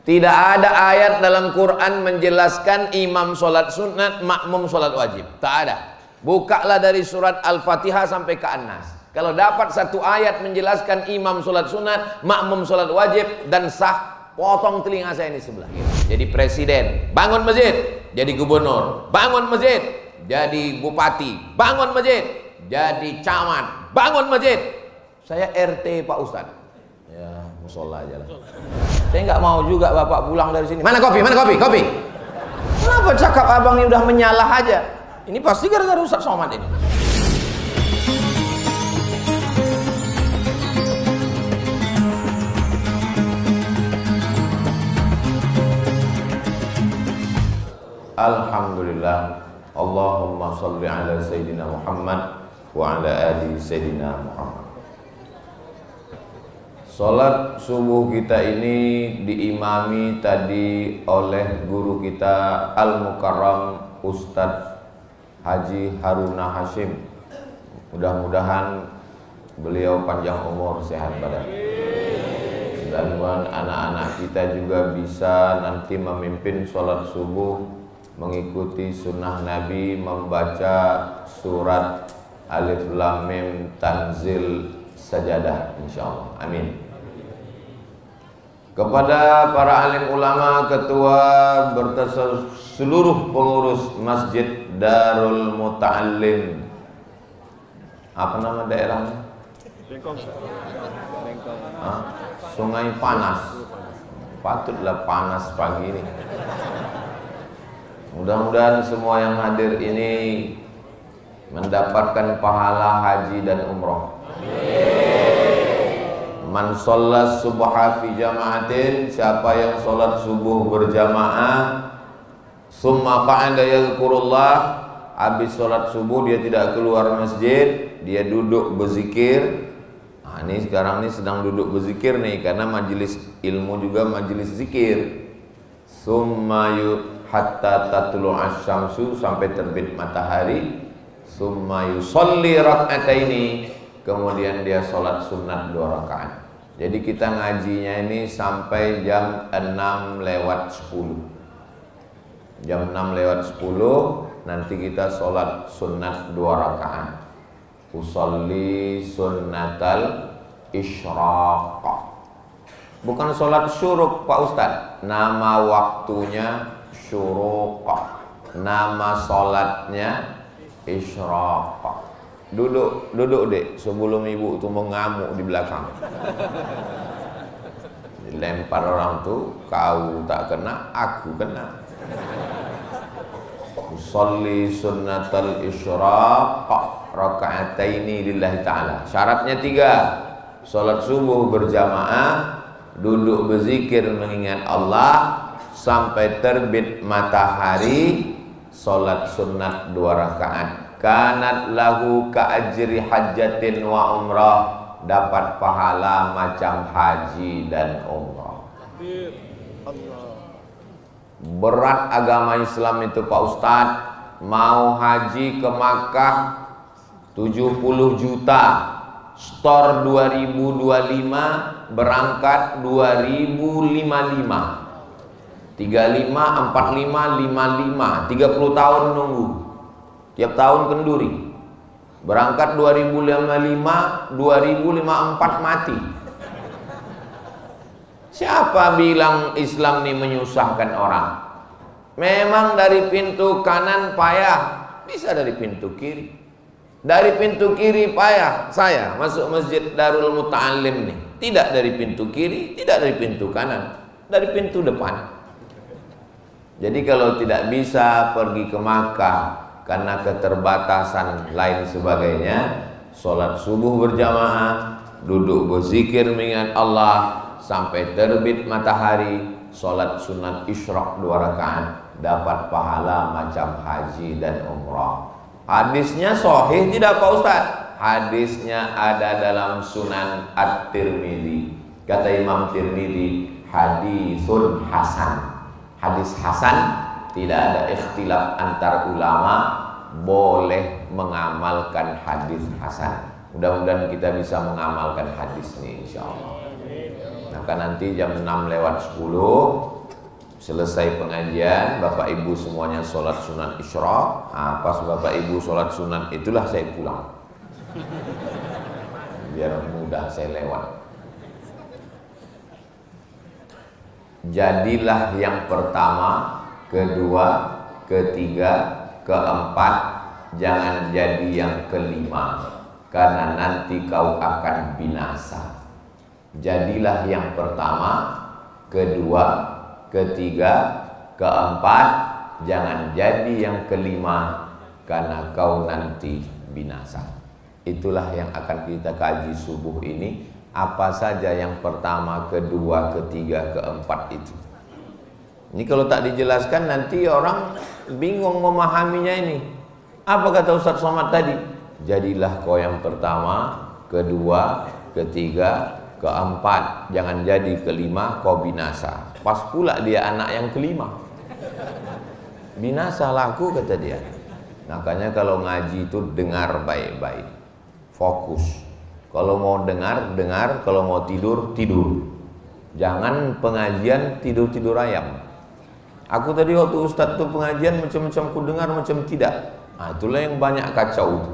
Tidak ada ayat dalam Quran menjelaskan imam sholat sunat, makmum sholat wajib. Tak ada. Bukalah dari surat Al-Fatihah sampai ke An-Nas. Kalau dapat satu ayat menjelaskan imam sholat sunat, makmum sholat wajib dan sah, potong telinga saya ini sebelah. Jadi presiden, bangun masjid. Jadi gubernur, bangun masjid. Jadi bupati, bangun masjid. Jadi camat, bangun masjid. Saya RT Pak Ustadz. Ya, musola aja lah. Saya nggak mau juga bapak pulang dari sini. Mana kopi? Mana kopi? Kopi. Kenapa cakap abang ini udah menyalah aja? Ini pasti gara-gara Ustadz Somad ini. Alhamdulillah. Allahumma salli ala Sayyidina Muhammad wa ala ali Sayyidina Muhammad. Salat subuh kita ini diimami tadi oleh guru kita Al-Mukarram Ustadz Haji Haruna Hashim. Mudah-mudahan beliau panjang umur, sehat badan. Mudah-mudahan anak-anak kita juga bisa nanti memimpin salat subuh, mengikuti sunnah Nabi, membaca surat Alif Lam Mim Tanzil Sajadah, insyaallah. Amin. Kepada para alim ulama, ketua bertasawuf, seluruh pengurus Masjid Darul Muta'allim. Apa nama daerahnya? Bengkong. Sungai Panas. Patutlah panas pagi ini. Mudah-mudahan semua yang hadir ini mendapatkan pahala haji dan umroh. Man sholat subha fi jama'atin, siapa yang sholat subuh berjamaah, summa qa'ada yadhkurullah, habis sholat subuh dia tidak keluar masjid, dia duduk berzikir. Nah, ini sekarang ini sedang duduk berzikir nih, karena majelis ilmu juga majelis zikir. Summa hatta tatlu asy-syamsu, sampai terbit matahari. Summa yusolli rak'ataini, kemudian dia sholat sunat 2 rakaat. Jadi kita ngajinya ini sampai jam 6 lewat 10. Jam 6 lewat 10 nanti kita sholat sunat 2 rakaat. Usolli sunnatal isyraq. Bukan sholat syuruk Pak Ustadz. Nama waktunya syuruq, nama sholatnya isyraq. Duduk dek, sebelum ibu itu mengamuk di belakang. Dilempar orang tuh, kau tak kena, aku kena. Usolli sunnatal isyraq raka'ataini lillahi ta'ala. Syaratnya 3. Salat subuh berjamaah, duduk berzikir mengingat Allah sampai terbit matahari, salat sunat 2 rakaat. Kanat lahu ka'ajri hajjatin wa umrah, dapat pahala macam haji dan umrah. Berat agama Islam itu Pak Ustadz. Mau haji ke Makkah 70 juta, store 2025, berangkat 2055. 35, 45, 55, 30 tahun nunggu. Tiap tahun kenduri. Berangkat 2055, 2054 mati. Siapa bilang Islam ini menyusahkan orang? Memang dari pintu kanan payah, bisa dari pintu kiri. Dari pintu kiri payah. Saya masuk Masjid Darul Muta'allim nih, tidak dari pintu kiri, tidak dari pintu kanan, dari pintu depan. Jadi kalau tidak bisa pergi ke Makkah karena keterbatasan lain sebagainya, sholat subuh berjamaah, duduk berzikir mengingat Allah sampai terbit matahari, sholat sunat isyraq 2 rakaat, dapat pahala macam haji dan umrah. Hadisnya sahih tidak Pak Ustadz? Hadisnya ada dalam Sunan At-Tirmidzi. Kata Imam Tirmidzi, hadisun hasan. Hadis hasan. Tidak ada ikhtilaf antar ulama, boleh mengamalkan hadis hasan. Mudah-mudahan kita bisa mengamalkan hadis ini insyaallah. Nah, Maka nanti jam 6:10 selesai pengajian, Bapak Ibu semuanya sholat sunat isyraq. Pas Bapak Ibu sholat sunat itulah saya pulang, biar mudah saya lewat. Jadilah yang pertama, kedua, ketiga, keempat, jangan jadi yang kelima, karena nanti kau akan binasa. Jadilah yang pertama, kedua, ketiga, keempat, jangan jadi yang kelima, karena kau nanti binasa. Itulah yang akan kita kaji subuh ini. Apa saja yang pertama, kedua, ketiga, keempat itu. Ini kalau tak dijelaskan nanti orang bingung memahaminya ini. Apa kata Ustaz Somad tadi? Jadilah kau yang pertama, kedua, ketiga, keempat, jangan jadi kelima, kau binasa. Pas pula dia anak yang kelima, binasa laku kata dia. Makanya kalau ngaji itu dengar baik-baik, fokus. Kalau mau dengar, dengar. Kalau mau tidur, tidur. Jangan pengajian tidur-tidur ayam. Aku tadi waktu Ustadz tuh pengajian macam-macam ku dengar, macam tidak. Nah, itulah yang banyak kacau itu.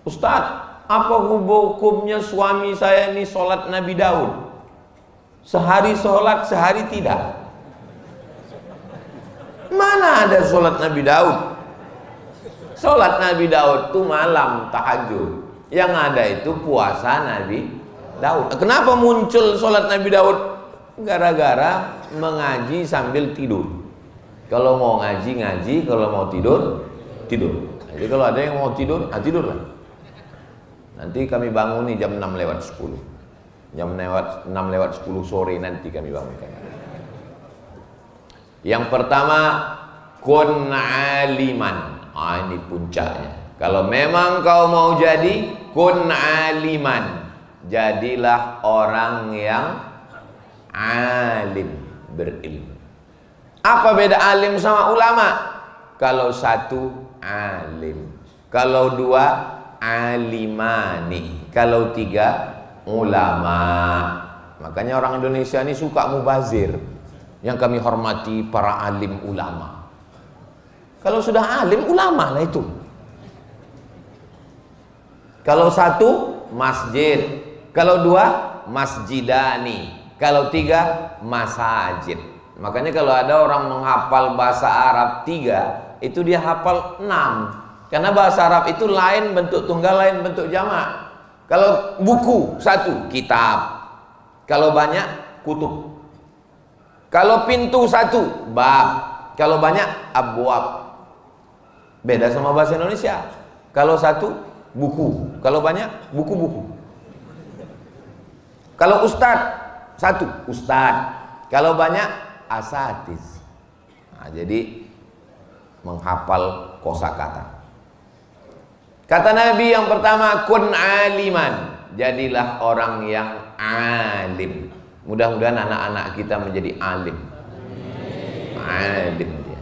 Ustadz, apa hukumnya suami saya ini sholat Nabi Daud? Sehari sholat, sehari tidak. Mana ada sholat Nabi Daud? Sholat Nabi Daud itu malam tahajud. Yang ada itu puasa Nabi Daud. Kenapa muncul sholat Nabi Daud? Gara-gara mengaji sambil tidur. Kalau mau ngaji, ngaji. Kalau mau tidur, tidur. Jadi kalau ada yang mau tidur, tidurlah. Nanti kami bangun nih jam 6:10. Jam 6:10 sore nanti kami bangunkan. Yang pertama, kun aliman. Ini puncaknya. Kalau memang kau mau jadi kun aliman, jadilah orang yang alim, berilmu. Apa beda alim sama ulama? Kalau satu alim, kalau dua alimani, kalau tiga ulama. Makanya orang Indonesia ini suka mubazir. Yang kami hormati para alim ulama. Kalau sudah alim, ulama lah itu. Kalau satu masjid, kalau dua masjidani, kalau tiga masajid. Makanya kalau ada orang menghafal bahasa Arab 3, itu dia hafal 6. Karena bahasa Arab itu lain bentuk tunggal, lain bentuk jamak. Kalau buku satu, kitab. Kalau banyak, kutub. Kalau pintu satu, bab. Kalau banyak, abwab. Beda sama bahasa Indonesia. Kalau satu, buku. Kalau banyak, buku-buku. Kalau ustadz, satu, ustadz. Kalau banyak, asatiz. Nah, jadi menghafal kosakata. Kata Nabi yang pertama, kun aliman. Jadilah orang yang alim. Mudah-mudahan anak-anak kita menjadi alim. Alim dia.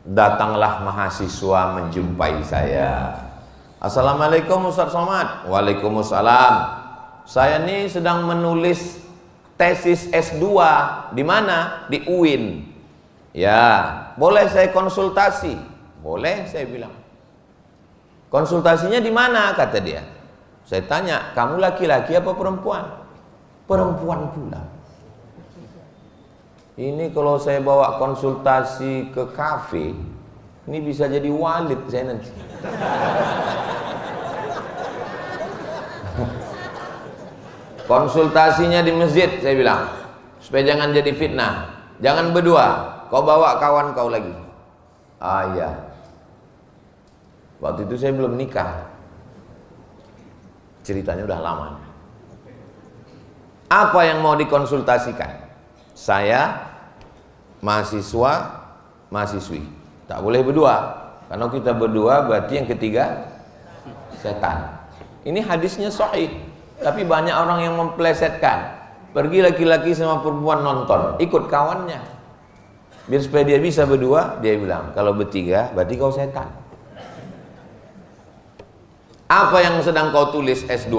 Datanglah mahasiswa menjumpai saya. Assalamualaikum Ustaz Somad. Waalaikumsalam. Saya ini sedang menulis tesis S2. Di mana? Di UIN. Ya, boleh saya konsultasi? Boleh, saya bilang. Konsultasinya di mana? Kata dia. Saya tanya, kamu laki-laki apa perempuan? Perempuan pula. Ini kalau saya bawa konsultasi ke kafe, ini bisa jadi walid saya nanti. Konsultasinya di masjid, saya bilang, supaya jangan jadi fitnah. Jangan berdua, kau bawa kawan kau lagi. Ah iya. Waktu itu saya belum nikah. Ceritanya udah lama. Apa yang mau dikonsultasikan? Saya, mahasiswa, mahasiswi. Tak boleh berdua. Karena kita berdua berarti yang ketiga setan. Ini hadisnya sahih. Tapi banyak orang yang memplesetkan. Pergi laki-laki sama perempuan nonton, ikut kawannya. Biar supaya dia bisa berdua, dia bilang, kalau bertiga berarti kau setan. Apa yang sedang kau tulis S2?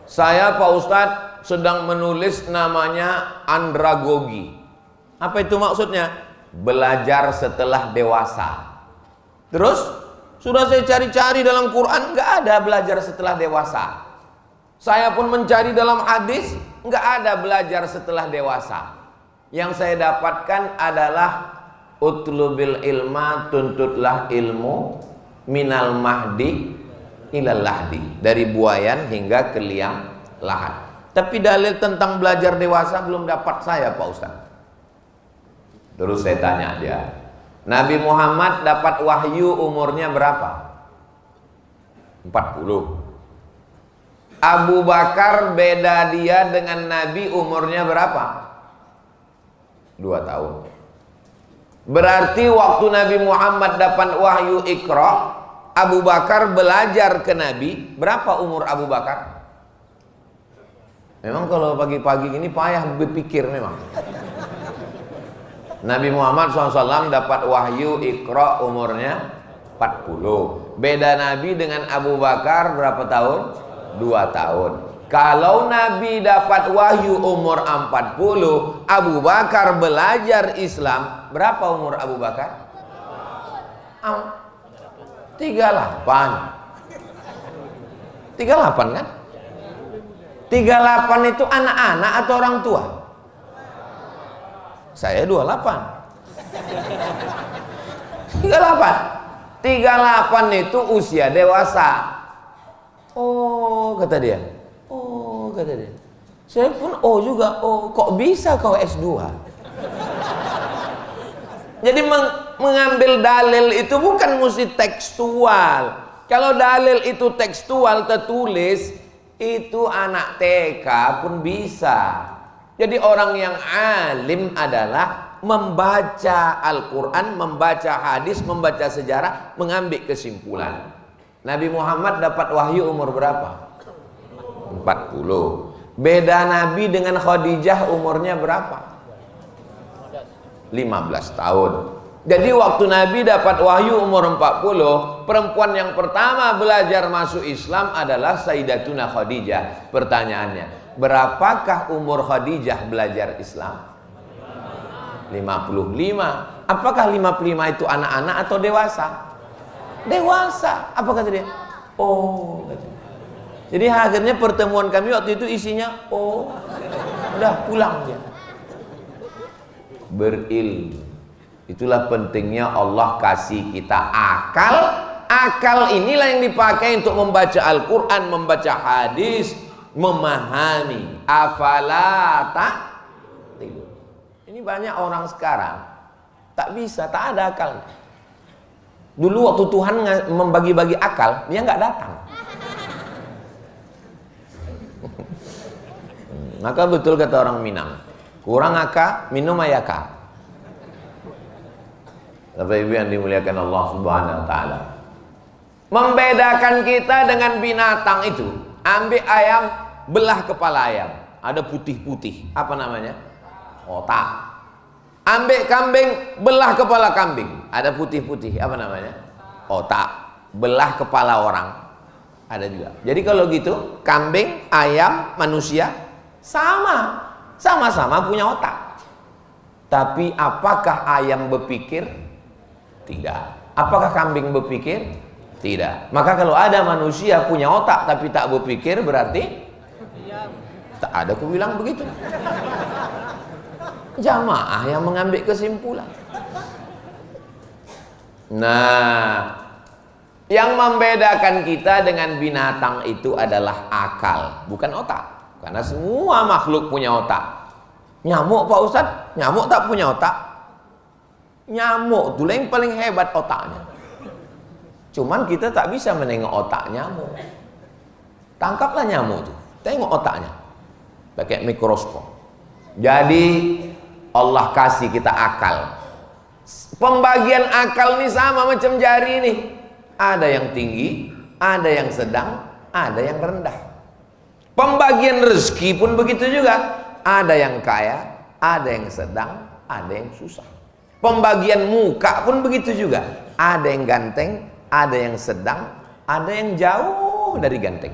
Saya Pak Ustadz sedang menulis namanya andragogi. Apa itu maksudnya? Belajar setelah dewasa. Terus sudah saya cari-cari dalam Quran, nggak ada belajar setelah dewasa. Saya pun mencari dalam hadis, nggak ada belajar setelah dewasa. Yang saya dapatkan adalah utlubil ilma, tuntutlah ilmu minal mahdi ilal lahdi, dari buayan hingga ke liang lahat. Tapi dalil tentang belajar dewasa belum dapat saya, Pak Ustaz. Terus saya tanya dia, Nabi Muhammad dapat wahyu umurnya berapa? 40. Abu Bakar beda dia dengan Nabi umurnya berapa? 2 tahun. Berarti waktu Nabi Muhammad dapat wahyu Iqra, Abu Bakar belajar ke Nabi. Berapa umur Abu Bakar? Memang kalau pagi-pagi ini payah berpikir memang. Nabi Muhammad SAW dapat wahyu Iqra umurnya 40. Beda Nabi dengan Abu Bakar berapa tahun? 2 tahun. Kalau Nabi dapat wahyu umur 40, Abu Bakar belajar Islam, berapa umur Abu Bakar? 38. 38 kan? 38 itu anak-anak atau orang tua? Saya 28. 38 itu usia dewasa. Oh, kata dia. Oh, kata dia. Saya pun oh juga. Oh, kok bisa kau S2? Jadi mengambil dalil itu bukan mesti tekstual. Kalau dalil itu tekstual tertulis, itu anak TK pun bisa. Jadi orang yang alim adalah membaca Al-Quran, membaca hadis, membaca sejarah, mengambil kesimpulan. Nabi Muhammad dapat wahyu umur berapa? 40. Beda Nabi dengan Khadijah umurnya berapa? 15 tahun. Jadi waktu Nabi dapat wahyu umur 40, perempuan yang pertama belajar masuk Islam adalah Sayyidatuna Khadijah. Pertanyaannya, berapakah umur Khadijah belajar Islam? 55. Apakah 55 itu anak-anak atau dewasa? Dewasa. Apa kata dia? Oh, kata dia. Jadi akhirnya pertemuan kami waktu itu isinya oh, udah pulang dia. Berilmu. Itulah pentingnya Allah kasih kita akal. Akal inilah yang dipakai untuk membaca Al-Quran, membaca hadis, memahami. Afala ta'qilun. Ini banyak orang sekarang tak bisa, tak ada akal. Dulu waktu Tuhan membagi-bagi akal, dia nggak datang. Maka betul kata orang Minang, kurang akal, minum ayaka. Bapak Ibu yang dimuliakan Allah Subhanahu wa taala. Membedakan kita dengan binatang itu, ambil ayam, belah kepala ayam, ada putih-putih, apa namanya? Otak. Ambil kambing, belah kepala kambing, ada putih-putih, apa namanya? Otak. Belah kepala orang, ada juga. Jadi kalau gitu, kambing, ayam, manusia sama-sama punya otak. Tapi apakah ayam berpikir? Tidak. Apakah kambing berpikir? Tidak. Maka kalau ada manusia punya otak tapi tak berpikir, berarti tak ada. Aku bilang begitu. Jamaah yang mengambil kesimpulan. Nah, yang membedakan kita dengan binatang itu adalah akal, bukan otak. Karena semua makhluk punya otak. Nyamuk, Pak Ustadz, nyamuk tak punya otak. Nyamuk itu yang paling hebat otaknya. Cuman kita tak bisa menengok otak nyamuk. Tangkaplah nyamuk itu, tengok otaknya pakai mikroskop. Jadi Allah kasih kita akal. Pembagian akal ini sama macam jari ini. Ada yang tinggi, ada yang sedang, ada yang rendah. Pembagian rezeki pun begitu juga. Ada yang kaya, ada yang sedang, ada yang susah. Pembagian muka pun begitu juga. Ada yang ganteng, ada yang sedang, ada yang jauh dari ganteng.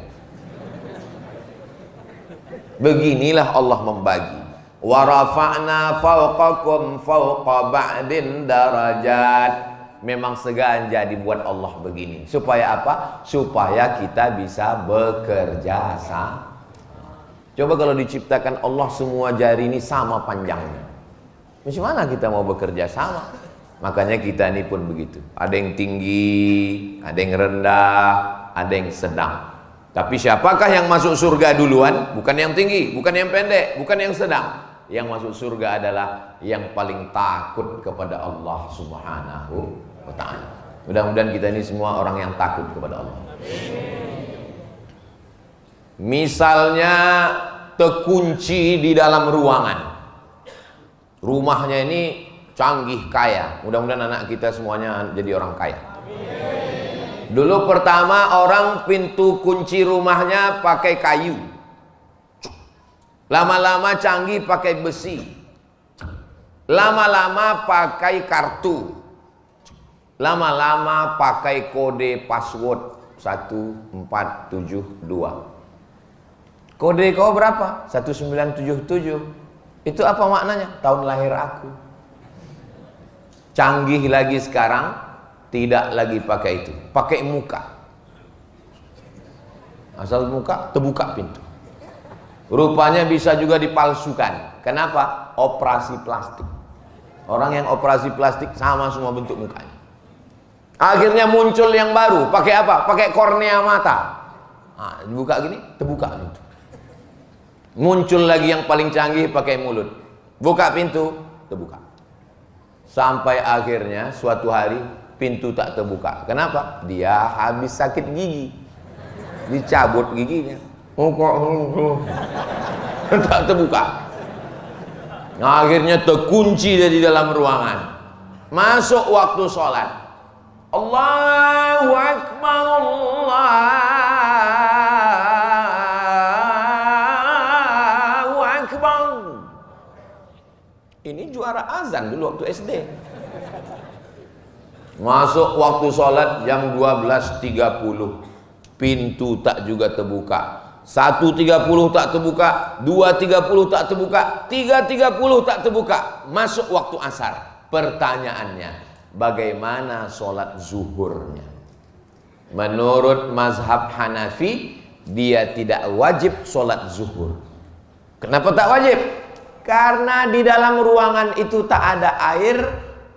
Beginilah Allah membagi. Wa rafa'na fawqakum fawqa ba'din darajat. Memang sengaja dibuat Allah begini. Supaya apa? Supaya kita bisa bekerja sama. Coba kalau diciptakan Allah semua jari ini sama panjangnya. Macam mana kita mau bekerja sama? Makanya kita ini pun begitu. Ada yang tinggi, ada yang rendah, ada yang sedang. Tapi siapakah yang masuk surga duluan? Bukan yang tinggi, bukan yang pendek, bukan yang sedang. Yang masuk surga adalah yang paling takut kepada Allah Subhanahu wa ta'ala. Mudah-mudahan kita ini semua orang yang takut kepada Allah. Misalnya terkunci di dalam ruangan. Rumahnya ini canggih, kaya. Mudah-mudahan anak kita semuanya jadi orang kaya. Dulu pertama orang pintu kunci rumahnya pakai kayu. Lama-lama canggih pakai besi. Lama-lama pakai kartu. Lama-lama pakai kode password 1472. Kode kau berapa? 1977. Itu apa maknanya? Tahun lahir aku. Canggih lagi sekarang, tidak lagi pakai itu, pakai muka. Asal muka, terbuka pintu. Rupanya bisa juga dipalsukan. Kenapa? Operasi plastik. Orang yang operasi plastik sama semua bentuk mukanya. Akhirnya muncul yang baru, pakai apa? Pakai kornea mata. Nah, dibuka gini, terbuka pintu. Muncul lagi yang paling canggih pakai mulut. Buka pintu, terbuka. Sampai akhirnya suatu hari pintu tak terbuka. Kenapa? Dia habis sakit gigi. Dicabut giginya. Tak terbuka. Nah, akhirnya terkunci dia di dalam ruangan. Masuk waktu sholat. Allahu Akbar, Allahu Akbar. Ini juara azan dulu waktu SD. Masuk waktu sholat jam 12.30. Pintu tak juga terbuka. 1.30 tak terbuka, 2.30 tak terbuka, 3.30 tak terbuka. Masuk waktu asar. Pertanyaannya, bagaimana sholat zuhurnya? Menurut mazhab Hanafi, dia tidak wajib sholat zuhur. Kenapa tak wajib? Karena di dalam ruangan itu tak ada air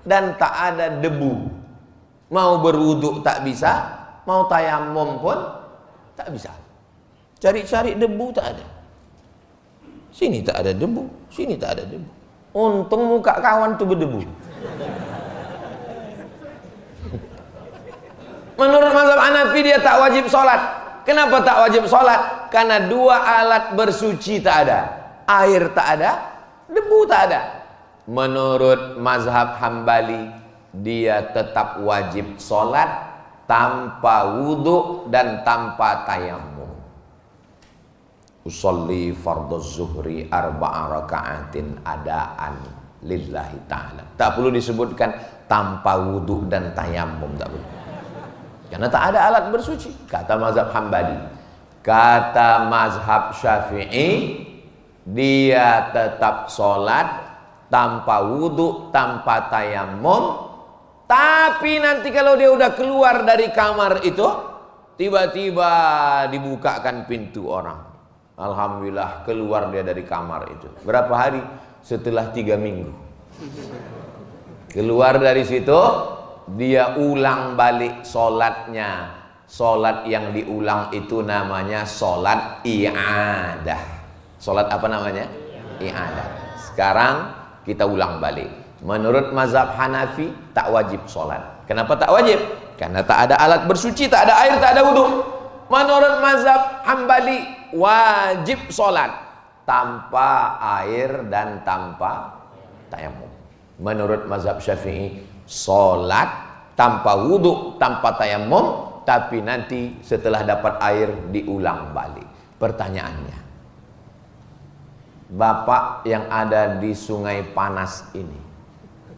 dan tak ada debu. Mau berwuduk tak bisa, mau tayamum pun tak bisa. Cari-cari debu tak ada. Sini tak ada debu, sini tak ada debu. Untung muka kawan tuh berdebu. Menurut mazhab Hanafi dia tak wajib sholat. Kenapa tak wajib sholat? Karena dua alat bersuci tak ada. Air tak ada, debu tak ada. Menurut mazhab Hambali, dia tetap wajib sholat tanpa wudhu dan tanpa tayamum. Usolli fardhu zuhri arba'a raka'atin adaan lillahi ta'ala. Tak perlu disebutkan tanpa wudhu dan tayamum, tak perlu. Karena tak ada alat bersuci, kata mazhab Hambali. Kata mazhab Syafi'i, dia tetap sholat tanpa wudhu, tanpa tayamum. Tapi nanti kalau dia udah keluar dari kamar itu, tiba-tiba dibukakan pintu orang. Alhamdulillah keluar dia dari kamar itu. Berapa hari? Setelah 3 minggu. Keluar dari situ, dia ulang balik sholatnya. Sholat yang diulang itu namanya sholat i'adah. Sholat apa namanya? I'adah. Sekarang kita ulang balik. Menurut mazhab Hanafi tak wajib sholat. Kenapa tak wajib? Karena tak ada alat bersuci, tak ada air, tak ada wudhu. Menurut mazhab Hambali wajib sholat tanpa air dan tanpa tayamum. Menurut mazhab Syafi'i sholat tanpa wudhu, tanpa tayamum, tapi nanti setelah dapat air diulang balik. Pertanyaannya, Bapak yang ada di Sungai Panas ini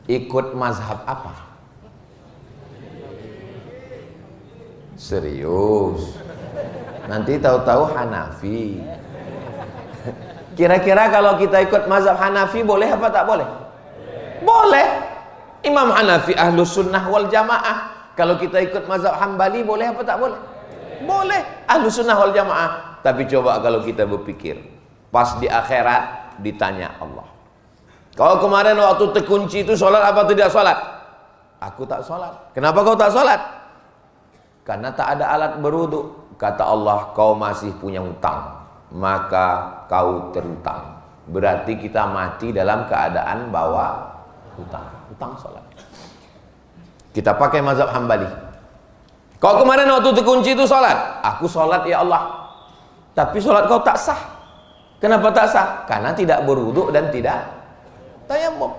ikut mazhab apa? Serius? Nanti tahu-tahu Hanafi. Kira-kira kalau kita ikut mazhab Hanafi boleh apa tak boleh? Boleh. Imam Hanafi ahlus sunnah wal jamaah. Kalau kita ikut mazhab Hambali boleh apa tak boleh? Boleh. Ahlus sunnah wal jamaah. Tapi coba kalau kita berpikir, pas di akhirat ditanya Allah, kau kemarin waktu terkunci itu sholat apa tidak sholat? Aku tak sholat. Kenapa kau tak sholat? Karena tak ada alat berwudu. Kata Allah, kau masih punya hutang, maka kau terhutang. Berarti kita mati dalam keadaan bawa hutang sholat. Kita pakai mazhab Hambali. Kau kemarin waktu terkunci itu sholat. Aku sholat ya Allah. Tapi sholat kau tak sah. Kenapa tak sah? Karena tidak berwudu dan tidak tayammum.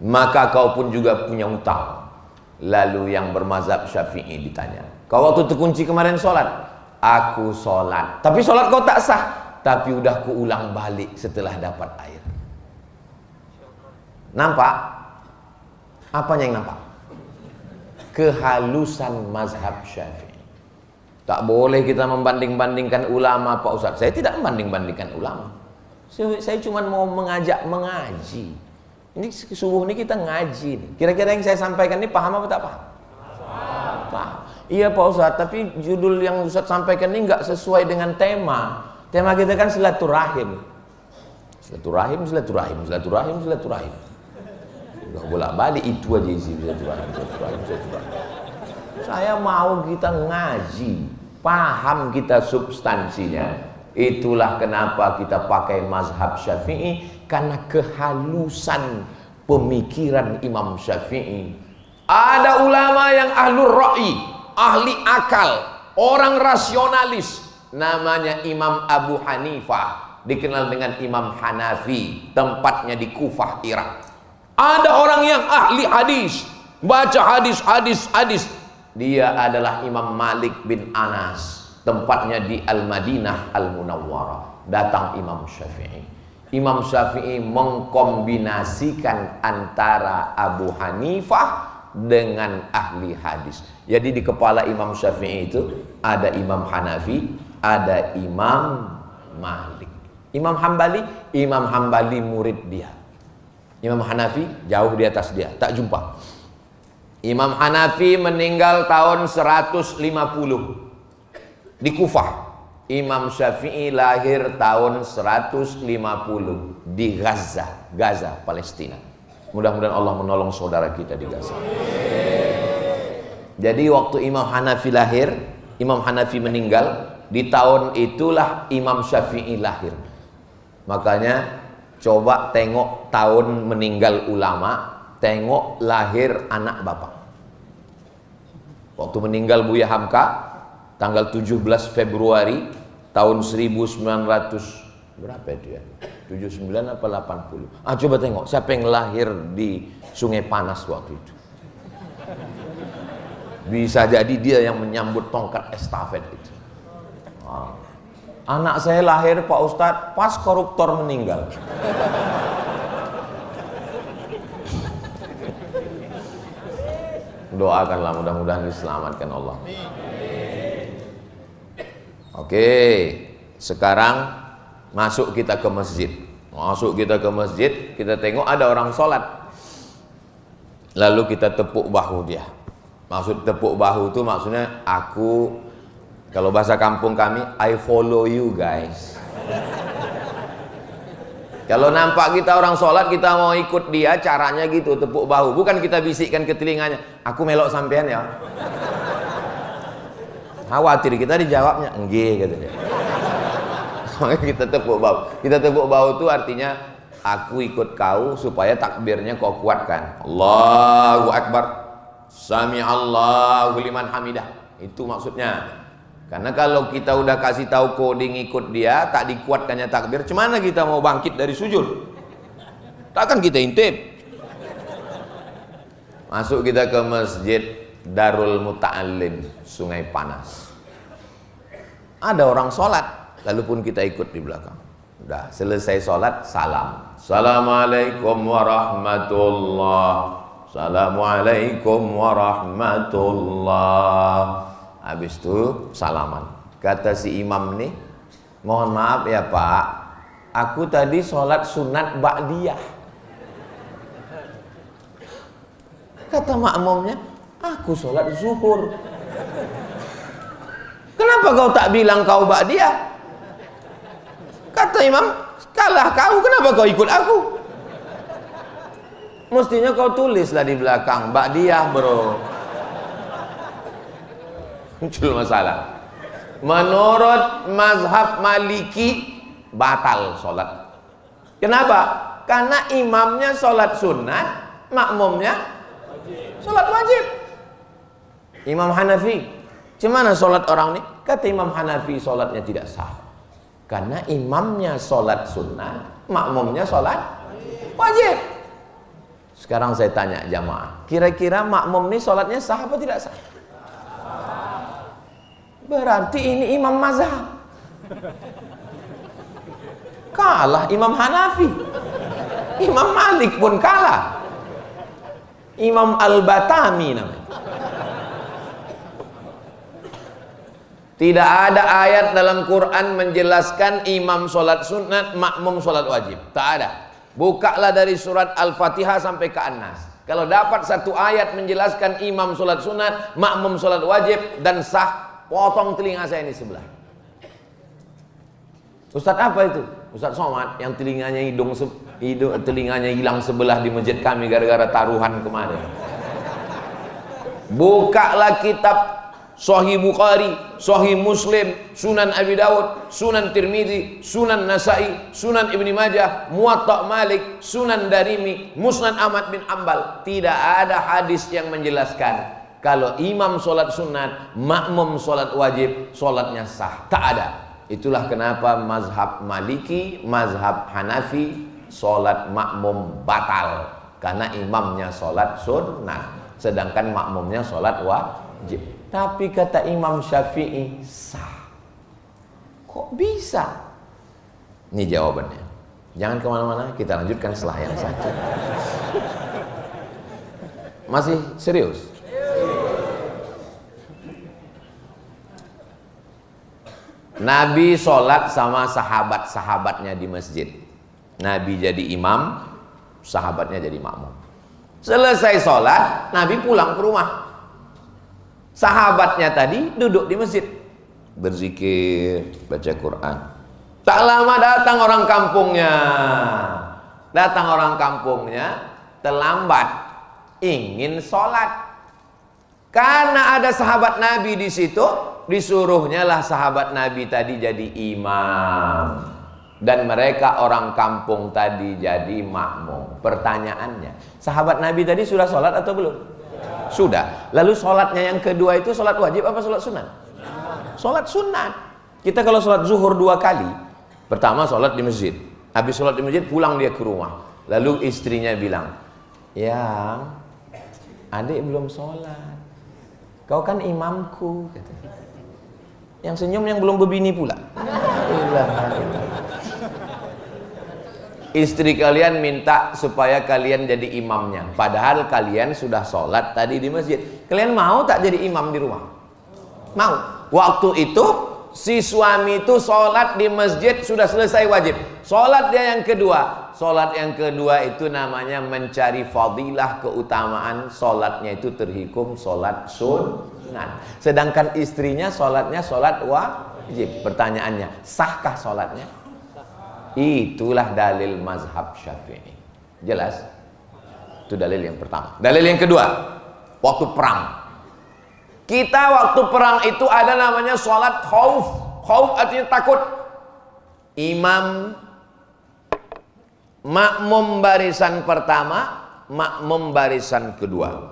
Maka kau pun juga punya hutang. Lalu yang bermazhab Syafi'i ditanya, kau waktu terkunci kemarin sholat? Aku sholat. Tapi sholat kau tak sah. Tapi udah kuulang balik setelah dapat air. Nampak? Apanya yang nampak? Kehalusan mazhab Syafi'i. Tak boleh kita membanding-bandingkan ulama Pak Ustadz. Saya tidak membanding-bandingkan ulama. Saya cuma mau mengajak mengaji. Ini subuh ini kita ngaji. Kira-kira yang saya sampaikan ini paham apa tak paham? Paham. Iya Pak Ustadz, tapi judul yang Ustadz sampaikan ini nggak sesuai dengan tema. Tema kita kan silaturahim. Silaturahim. Udah bolak-balik itu aja isi silaturahim. Saya mau kita ngaji, paham kita substansinya. Itulah kenapa kita pakai mazhab Syafi'i, karena kehalusan pemikiran Imam Syafi'i. Ada ulama yang ahlur ra'i, ahli akal, orang rasionalis, namanya Imam Abu Hanifah, dikenal dengan Imam Hanafi, tempatnya di Kufah, Irak. Ada orang yang ahli hadis, baca hadis. Dia adalah Imam Malik bin Anas, tempatnya di Al-Madinah Al-Munawwarah. Datang Imam Syafi'i. Imam Syafi'i mengkombinasikan antara Abu Hanifah dengan ahli hadis. Jadi di kepala Imam Syafi'i itu ada Imam Hanafi, ada Imam Malik. Imam Hambali murid dia. Imam Hanafi jauh di atas dia, tak jumpa. Imam Hanafi meninggal tahun 150 di Kufah. Imam Syafi'i lahir tahun 150 di Gaza, Palestina. Mudah-mudahan Allah menolong saudara kita di Gaza. Jadi waktu Imam Hanafi lahir, Imam Hanafi meninggal, di tahun itulah Imam Syafi'i lahir. Makanya coba tengok tahun meninggal ulama, tengok lahir anak bapak. Waktu meninggal Buya Hamka tanggal 17 Februari tahun 1900 berapa itu ya? 79 apa 80? Coba tengok siapa yang lahir di Sungai Panas waktu itu. Bisa jadi dia yang menyambut tongkat estafet itu. Anak saya lahir Pak Ustadz pas koruptor meninggal. Doakanlah mudah-mudahan diselamatkan Allah. Oke, sekarang masuk kita ke masjid. Kita tengok ada orang sholat. Lalu kita tepuk bahu dia. Maksud tepuk bahu itu maksudnya aku, kalau bahasa kampung kami, I follow you guys. Kalau nampak kita orang sholat, kita mau ikut dia, caranya gitu, tepuk bahu. Bukan kita bisikkan ke telinganya, aku melok sampean ya. Khawatir kita dijawabnya, enggak gitu dia. Kita tepuk bahu. Kita tepuk bahu itu artinya aku ikut kau supaya takbirnya kau kuatkan. Allahu Akbar, Sami Allahu liman hamidah. Itu maksudnya. Karena kalau kita udah kasih tahu coding ikut dia, tak dikuatkannya takbir, cemana kita mau bangkit dari sujud? Takkan kita intip. Masuk kita ke masjid Darul Muta'allim, Sungai Panas. Ada orang sholat, lalu pun kita ikut di belakang. Udah selesai sholat, salam. Assalamualaikum warahmatullah. Assalamualaikum warahmatullah. Habis itu salaman. Kata si imam nih, mohon maaf ya Pak, aku tadi sholat sunat ba'diyah. Kata makmumnya, aku sholat zuhur. Kenapa kau tak bilang kau ba'diyah? Kata imam, kalah kau, kenapa kau ikut aku? Mestinya kau tulislah di belakang, ba'diyah bro. Muncul masalah. Menurut mazhab Maliki batal sholat. Kenapa? Karena imamnya sholat sunat, makmumnya sholat wajib. Imam Hanafi, gimana sholat orang ini? Kata Imam Hanafi, sholatnya tidak sah. Karena imamnya sholat sunat, makmumnya sholat wajib. Sekarang saya tanya jamaah, kira-kira makmum ini sholatnya sah apa tidak sah? Berarti ini imam mazhab. Kalah Imam Hanafi. Imam Malik pun kalah. Imam Al-Batami namanya. Tidak ada ayat dalam Quran menjelaskan imam sholat sunat, makmum sholat wajib. Tak ada. Bukalah dari surat Al-Fatihah sampai ke An-Nas. Kalau dapat satu ayat menjelaskan imam sholat sunat, makmum sholat wajib dan sah, potong telinga saya ini sebelah. Ustadz apa itu? Ustadz Somad yang telinganya telinganya hilang sebelah di masjid kami gara-gara taruhan kemarin. Bukalah kitab Sahih Bukhari, Sahih Muslim, Sunan Abi Dawud, Sunan Tirmidzi, Sunan Nasai, Sunan Ibni Majah, Muwatta Malik, Sunan Darimi, Musnad Ahmad bin Ambal. Tidak ada hadis yang menjelaskan kalau imam sholat sunat, makmum sholat wajib, sholatnya sah. Tak ada. Itulah kenapa mazhab Maliki, mazhab Hanafi, sholat makmum batal. Karena imamnya sholat sunat, sedangkan makmumnya sholat wajib. Tapi kata Imam Syafi'i, sah. Kok bisa? Ini jawabannya. Jangan kemana-mana, kita lanjutkan setelah yang satu. Masih serius? Nabi sholat sama sahabat-sahabatnya di masjid. Nabi jadi imam, sahabatnya jadi makmum. Selesai sholat, Nabi pulang ke rumah. Sahabatnya tadi duduk di masjid, berzikir, baca Quran. Tak lama datang orang kampungnya. Datang orang kampungnya, terlambat, ingin sholat. Karena ada sahabat Nabi di situ, disuruhnya lah sahabat Nabi tadi jadi imam. Dan mereka orang kampung tadi jadi makmum. Pertanyaannya, sahabat Nabi tadi sudah sholat atau belum? Sudah. Lalu sholatnya yang kedua itu sholat wajib apa sholat sunat? Sholat sunat. Kita kalau sholat zuhur 2 kali, pertama sholat di masjid, habis sholat di masjid pulang dia ke rumah. Lalu istrinya bilang, yang adik belum sholat, kau kan imamku, katanya. Yang senyum yang belum berbini pula. Istri kalian minta supaya kalian jadi imamnya, padahal kalian sudah sholat tadi di masjid. Kalian mau tak jadi imam di rumah? Mau. Waktu itu si suami itu sholat di masjid sudah selesai wajib. Sholat dia yang kedua. Sholat yang kedua itu namanya mencari fadilah, keutamaan. Sholatnya itu terhikum sholat sunat. Sedangkan istrinya sholatnya sholat wajib. Pertanyaannya, sahkah sholatnya? Itulah dalil mazhab Syafi'i. Jelas? Itu dalil yang pertama. Dalil yang kedua, waktu perang. Kita waktu perang itu ada namanya sholat khauf. Khauf artinya takut. Imam, makmum barisan pertama, makmum barisan kedua.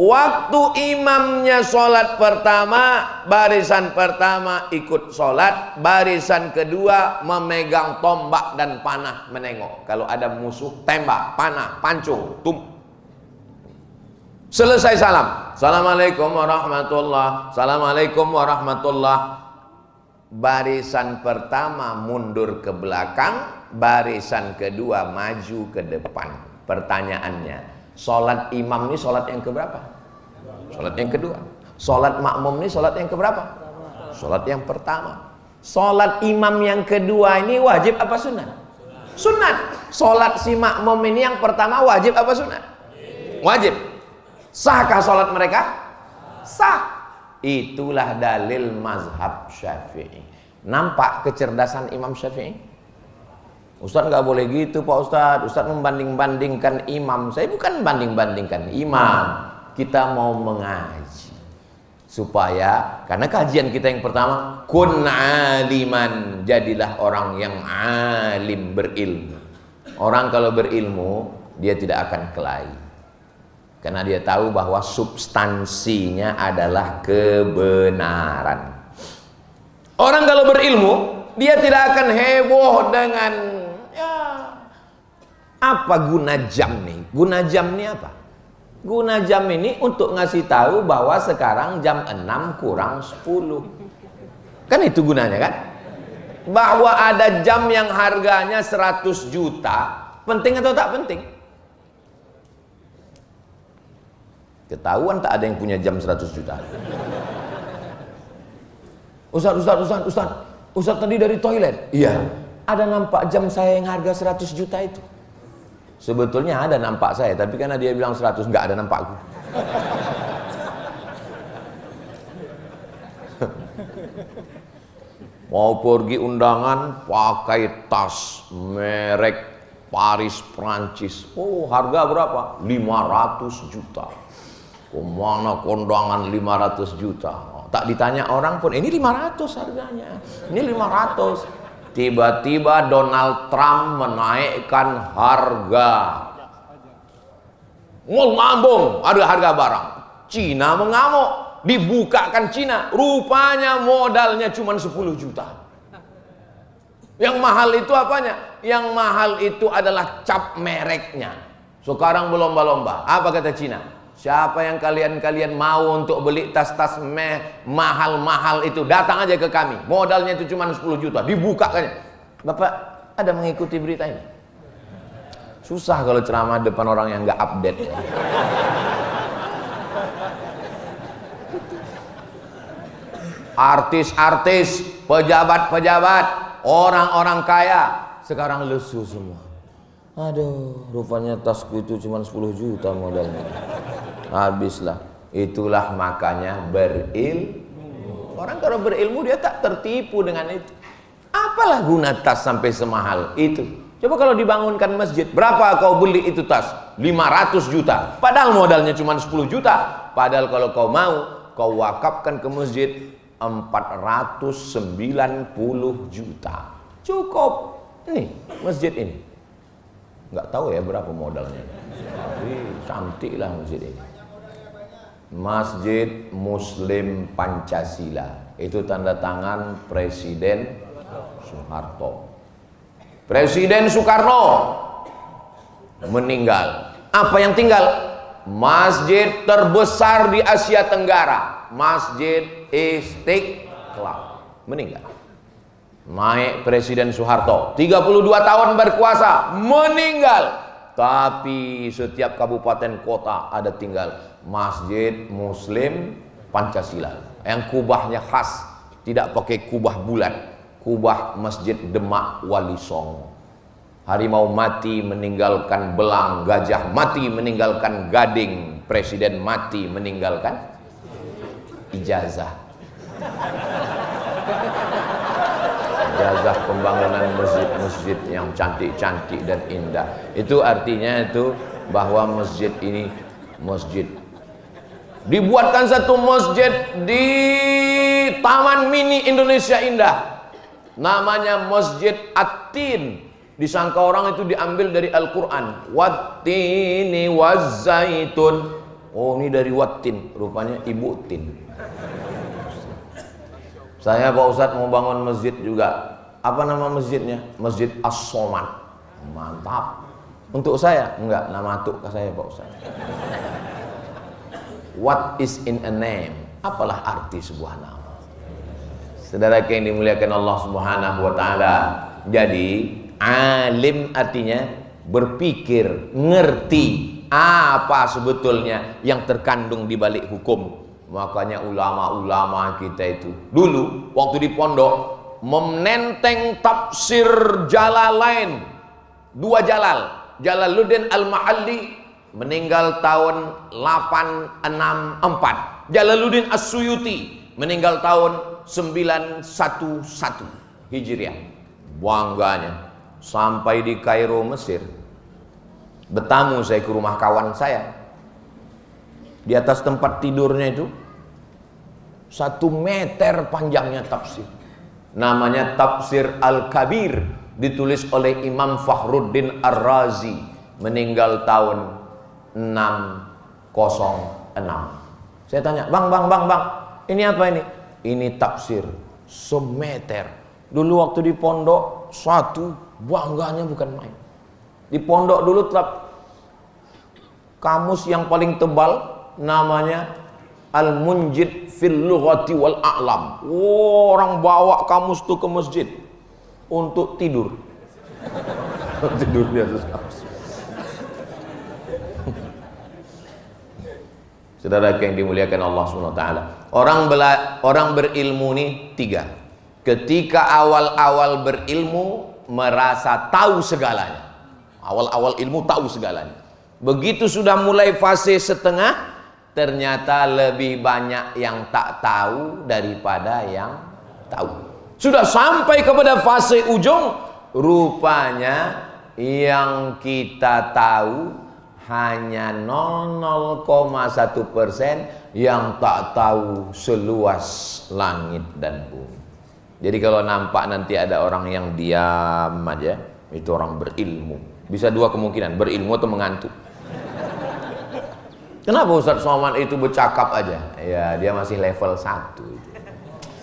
Waktu imamnya sholat pertama, barisan pertama ikut sholat, barisan kedua memegang tombak dan panah menengok. Kalau ada musuh, tembak, panah, pancung, selesai salam, assalamualaikum warahmatullah, assalamualaikum warahmatullah. Barisan pertama mundur ke belakang, barisan kedua maju ke depan. Pertanyaannya, sholat imam ini sholat yang keberapa? Sholat yang kedua. Sholat makmum ini sholat yang keberapa? Sholat yang pertama. Sholat imam yang kedua ini wajib apa sunat? Sunat. Sholat si makmum ini yang pertama wajib apa sunat? Wajib. Sahkah sholat mereka? Sah. Itulah dalil mazhab Syafi'i. Nampak kecerdasan Imam Syafi'i? Ustaz nggak boleh gitu Pak Ustaz. Ustaz membanding-bandingkan imam. Saya bukan banding-bandingkan imam. Kita mau mengaji supaya, karena kajian kita yang pertama, kun aliman, jadilah orang yang alim, berilmu. Orang kalau berilmu dia tidak akan kelahi, karena dia tahu bahwa substansinya adalah kebenaran. Orang kalau berilmu dia tidak akan heboh dengan ya, apa guna jam nih? Guna jam nih apa? Guna jam ini untuk ngasih tahu bahwa sekarang jam 6 kurang 10. Kan itu gunanya kan? Bahwa ada jam yang harganya 100 juta, penting atau tak penting? Ketahuan tak ada yang punya jam 100 juta. Ustaz tadi dari toilet. Iya. Ada nampak jam saya yang harga 100 juta itu. Sebetulnya ada nampak saya, tapi karena dia bilang 100, nggak ada nampakku. Mau pergi undangan pakai tas merek Paris Prancis. Oh, harga berapa? 500 juta. Kemana kondangan 500 juta? Oh, tak ditanya orang pun, ini 500 harganya. Ini 500. Tiba-tiba Donald Trump menaikkan harga. Ngomong, ada harga barang. Cina mengamuk, dibukakan Cina. Rupanya modalnya cuma 10 juta. Yang mahal itu apanya? Yang mahal itu adalah cap mereknya. Sekarang berlomba-lomba. Apa kata Cina? Siapa yang kalian mau untuk beli tas-tas mahal-mahal itu, datang aja ke kami. Modalnya itu cuma 10 juta. Dibukakannya. Bapak ada mengikuti berita ini? Susah kalau ceramah depan orang yang nggak update. Artis-artis, pejabat-pejabat, orang-orang kaya sekarang lesu semua. Aduh, rupanya tasku itu cuma 10 juta modalnya. Habislah. Itulah makanya berilmu. Orang kalau berilmu dia tak tertipu dengan itu. Apalah guna tas sampai semahal itu? Coba kalau dibangunkan masjid, berapa kau beli itu tas? 500 juta. Padahal modalnya cuma 10 juta. Padahal kalau kau mau, kau wakafkan ke masjid 490 juta. Cukup. Nih, masjid ini. Nggak tahu ya berapa modalnya. Tapi cantik lah masjid ini. Masjid Muslim Pancasila. Itu tanda tangan Presiden Soeharto. Presiden Soekarno meninggal. Apa yang tinggal? Masjid terbesar di Asia Tenggara, Masjid Istiqlal, meninggal. Naik Presiden Soeharto, 32 tahun berkuasa, meninggal. Tapi setiap kabupaten kota ada tinggal Masjid Muslim Pancasila, yang kubahnya khas, tidak pakai kubah bulat, kubah Masjid Demak Wali Songo. Harimau mati meninggalkan belang, gajah mati meninggalkan gading, presiden mati meninggalkan ijazah. Ijazah pembangunan masjid-masjid yang cantik-cantik dan indah. Itu artinya itu bahwa masjid ini masjid. Dibuatkan satu masjid di Taman Mini Indonesia Indah. Namanya Masjid At-Tin. Disangka orang itu diambil dari Al-Quran. Wattini wazzaitun. Oh, ini dari Wattin, rupanya Ibu Tin. Saya Pak Ustadz mau bangun masjid juga. Apa nama masjidnya? Masjid As-Somad. Mantap. Untuk saya? Enggak, nama atuk saya Pak Ustadz. What is in a name? Apalah arti sebuah nama? Saudara yang dimuliakan Allah Subhanahu wa taala. Jadi alim artinya berpikir, ngerti apa sebetulnya yang terkandung di balik hukum. Makanya ulama-ulama kita itu dulu waktu di pondok menenteng tafsir Jalalain, dua Jalal. Jalaluddin Al-Mahalli meninggal tahun 864. Jalaluddin As-Suyuti meninggal tahun 911 Hijriah. Bangganya sampai di Kairo, Mesir, bertamu saya ke rumah kawan saya. Di atas tempat tidurnya itu 1 meter panjangnya tafsir. Namanya Tafsir Al-Kabir, ditulis oleh Imam Fakhruddin Ar-Razi, meninggal tahun 606. Saya tanya, bang, ini apa ini? Ini tafsir semeter. Dulu waktu di pondok, satu bangganya bukan main. Di pondok dulu tetap kamus yang paling tebal, namanya Al-Munjid fil Lughati wal A'lam. Orang bawa kamus tuh ke masjid untuk tidur. Tidur di atas kamus. Saudara yang dimuliakan Allah SWT, orang berilmu ini 3. Ketika awal-awal berilmu merasa tahu segalanya. Awal-awal ilmu tahu segalanya. Begitu sudah mulai fase setengah, ternyata lebih banyak yang tak tahu daripada yang tahu. Sudah sampai kepada fase ujung, rupanya yang kita tahu hanya 0,1%, yang tak tahu seluas langit dan bumi. Jadi kalau nampak nanti ada orang yang diam aja, itu orang berilmu. Bisa 2 kemungkinan, berilmu atau mengantuk. Kenapa Ustaz Somad itu bercakap aja? Ya, dia masih level 1 itu.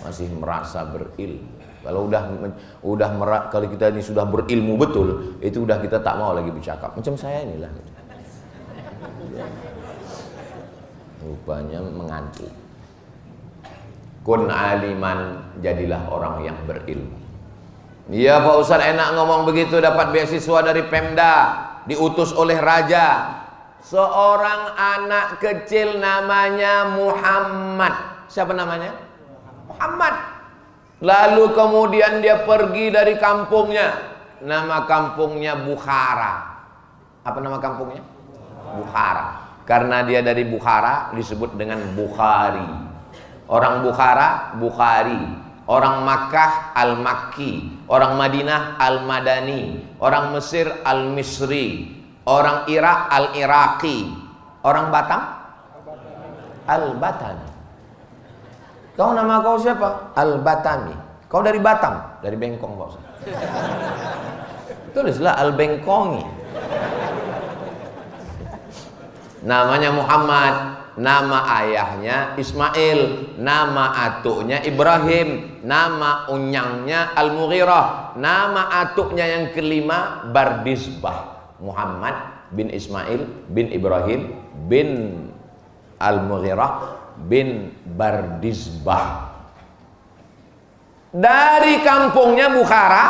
Masih merasa berilmu. Kalau kalau kita ini sudah berilmu betul, itu udah kita tak mau lagi bercakap. Macam saya inilah. Rupanya mengantuk. Kun aliman, jadilah orang yang berilmu. Iya Pak Ustaz, enak ngomong begitu, dapat beasiswa dari Pemda, diutus oleh raja. Seorang anak kecil namanya Muhammad. Siapa namanya? Muhammad. Lalu kemudian dia pergi dari kampungnya. Nama kampungnya Bukhara. Apa nama kampungnya? Bukhara. Karena dia dari Bukhara disebut dengan Bukhari. Orang Bukhara, Bukhari. Orang Makkah, Al-Makki. Orang Madinah, Al-Madani. Orang Mesir, Al-Misri. Orang Irak, Al-Iraqi. Orang Batam, Al-Batami. Kau nama kau siapa? Al-Batami. Kau dari Batam? Dari Bengkong Pak Ustaz. Tulislah Al-Bengkongi. Namanya Muhammad, nama ayahnya Ismail, nama atuknya Ibrahim, nama unyangnya Al-Mughirah, nama atuknya yang kelima Bardisbah. Muhammad bin Ismail bin Ibrahim bin Al-Mughirah bin Bardisbah. Dari kampungnya Bukhara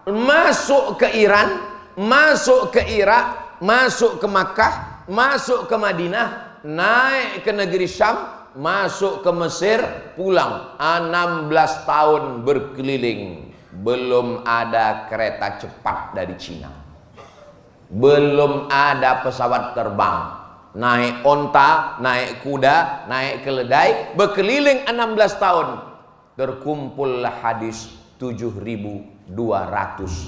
masuk ke Iran, masuk ke Irak, masuk ke Makkah, masuk ke Madinah, naik ke negeri Syam, masuk ke Mesir, pulang. 16 tahun berkeliling, belum ada kereta cepat dari Cina, belum ada pesawat terbang. Naik onta, naik kuda, naik keledai, berkeliling 16 tahun. Terkumpullah hadis 7.275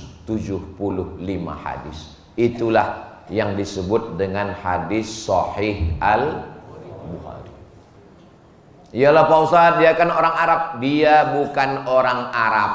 hadis. Itulah yang disebut dengan hadis Sahih Al-Bukhari. Iyalah Pak Ustadz, dia kan orang Arab. Dia bukan orang Arab,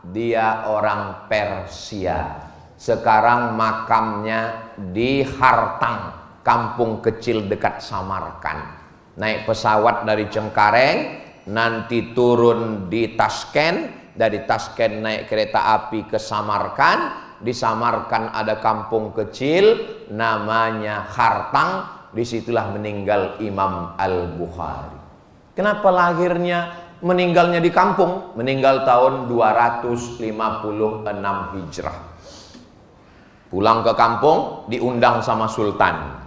dia orang Persia. Sekarang makamnya di Hartang, kampung kecil dekat Samarkand. Naik pesawat dari Cengkareng, nanti turun di Tashkent, dari Tashkent naik kereta api ke Samarkand. Di Samarkand ada kampung kecil namanya Hartang, disitulah meninggal Imam Al-Bukhari. Kenapa meninggalnya di kampung? Meninggal tahun 256 Hijrah. Pulang ke kampung, diundang sama Sultan.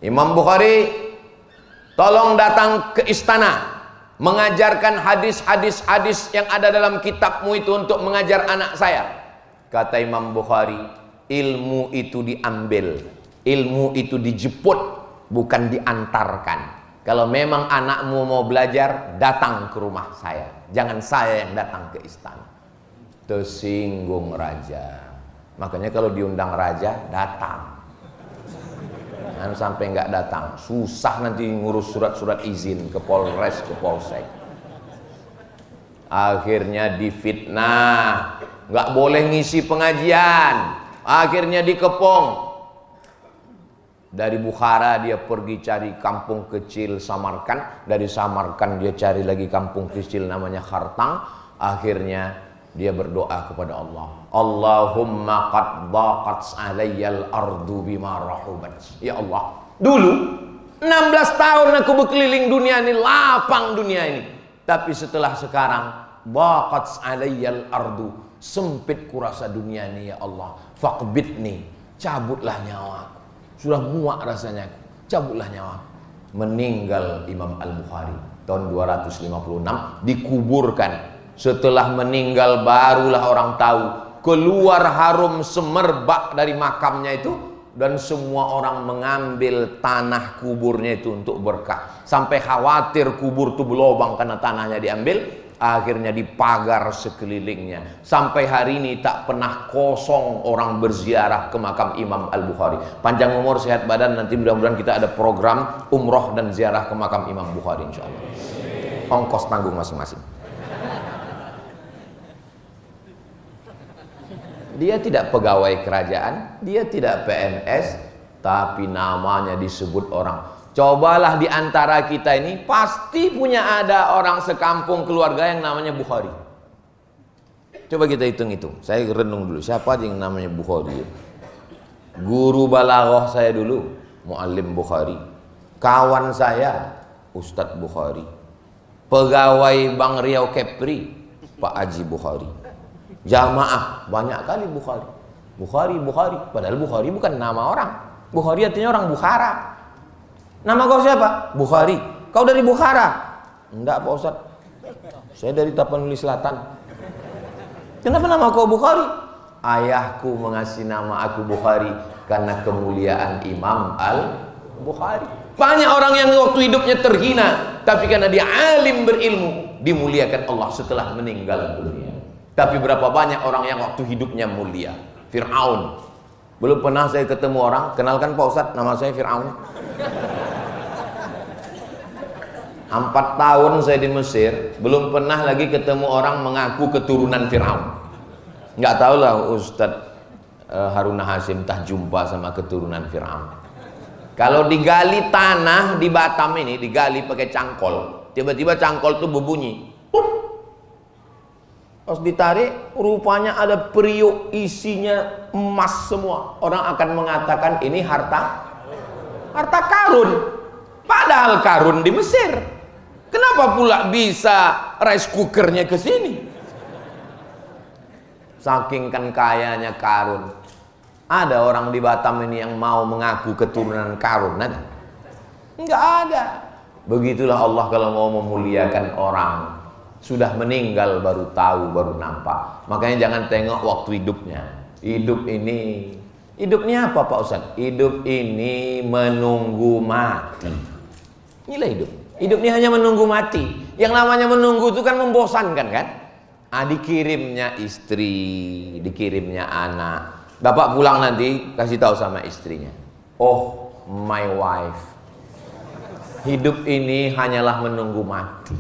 Imam Bukhari, tolong datang ke istana. mengajarkan hadis-hadis yang ada dalam kitabmu itu untuk mengajar anak saya. Kata Imam Bukhari, ilmu itu diambil, ilmu itu dijemput, bukan diantarkan. Kalau memang anakmu mau belajar, datang ke rumah saya, jangan saya yang datang ke istana. Tersinggung raja. Makanya kalau diundang raja, datang. Jangan sampai nggak datang, susah nanti ngurus surat-surat izin ke Polres, ke Polsek. Akhirnya difitnah, nggak boleh ngisi pengajian. Akhirnya dikepung. Dari Bukhara dia pergi cari kampung kecil Samarkand. Dari Samarkand dia cari lagi kampung kecil namanya Khartang. Akhirnya dia berdoa kepada Allah, Allahumma qad dhaqat alayyal ardu bima rahubat. Ya Allah, dulu 16 tahun aku berkeliling dunia ini, lapang dunia ini. Tapi setelah sekarang, dhaqat alayyal ardu, sempit kurasa dunia ini ya Allah. Faqbidni, cabutlah nyawaku. Sudah muak rasanya aku, cabutlah nyawaku. Meninggal Imam Al-Bukhari tahun 256, dikuburkan. Setelah meninggal barulah orang tahu, keluar harum semerbak dari makamnya itu, dan semua orang mengambil tanah kuburnya itu untuk berkah. Sampai khawatir kubur itu berlubang karena tanahnya diambil. Akhirnya dipagar sekelilingnya. Sampai hari ini tak pernah kosong orang berziarah ke makam Imam Al-Bukhari. Panjang umur, sehat badan, nanti mudah-mudahan kita ada program umroh dan ziarah ke makam Imam Bukhari insyaallah. Ongkos tanggung masing-masing. Dia tidak pegawai kerajaan, dia tidak PNS, tapi namanya disebut orang. Cobalah di antara kita ini pasti punya ada orang sekampung keluarga yang namanya Bukhari. Coba kita hitung-hitung. Saya renung dulu, siapa yang namanya Bukhari? Guru balaghah saya dulu, Muallim Bukhari. Kawan saya, Ustadz Bukhari. Pegawai Bank Riau Kepri, Pak Haji Bukhari. Jamaah banyak kali Bukhari. Bukhari. Padahal Bukhari bukan nama orang. Bukhari artinya orang Bukhara. Nama kau siapa? Bukhari. Kau dari Bukhara? Enggak Pak Ustadz, saya dari Tapanuli Selatan. Kenapa nama kau Bukhari? Ayahku mengasih nama aku Bukhari karena kemuliaan Imam Al-Bukhari. Banyak orang yang waktu hidupnya terhina, tapi karena dia alim berilmu, dimuliakan Allah setelah meninggal dunia. Tapi berapa banyak orang yang waktu hidupnya mulia? Fir'aun. Belum pernah saya ketemu orang, kenalkan Pak Ustadz, nama saya Fir'aun. 4 tahun saya di Mesir, belum pernah lagi ketemu orang mengaku keturunan Fir'aun. Nggak tahu lah Ustadz Haruna Hasim tak jumpa sama keturunan Fir'aun. Kalau digali tanah di Batam ini, digali pakai cangkol, tiba-tiba cangkol itu berbunyi. Pas ditarik, rupanya ada periuk isinya emas semua. Orang akan mengatakan ini harta karun. Padahal karun di Mesir. Kenapa pula bisa rice cookernya ke sini? Saking kan kayanya karun. Ada orang di Batam ini yang mau mengaku keturunan karun? Enggak ada. Begitulah Allah kalau mau memuliakan orang. Sudah meninggal baru tahu, baru nampak. Makanya jangan tengok waktu hidupnya. Hidup ini apa Pak Ustadz? Hidup ini menunggu mati. Inilah hidup. Hidup ini hanya menunggu mati. Yang namanya menunggu itu kan membosankan kan? Dikirimnya istri, dikirimnya anak. Bapak pulang nanti kasih tahu sama istrinya, oh my wife, hidup ini hanyalah menunggu mati.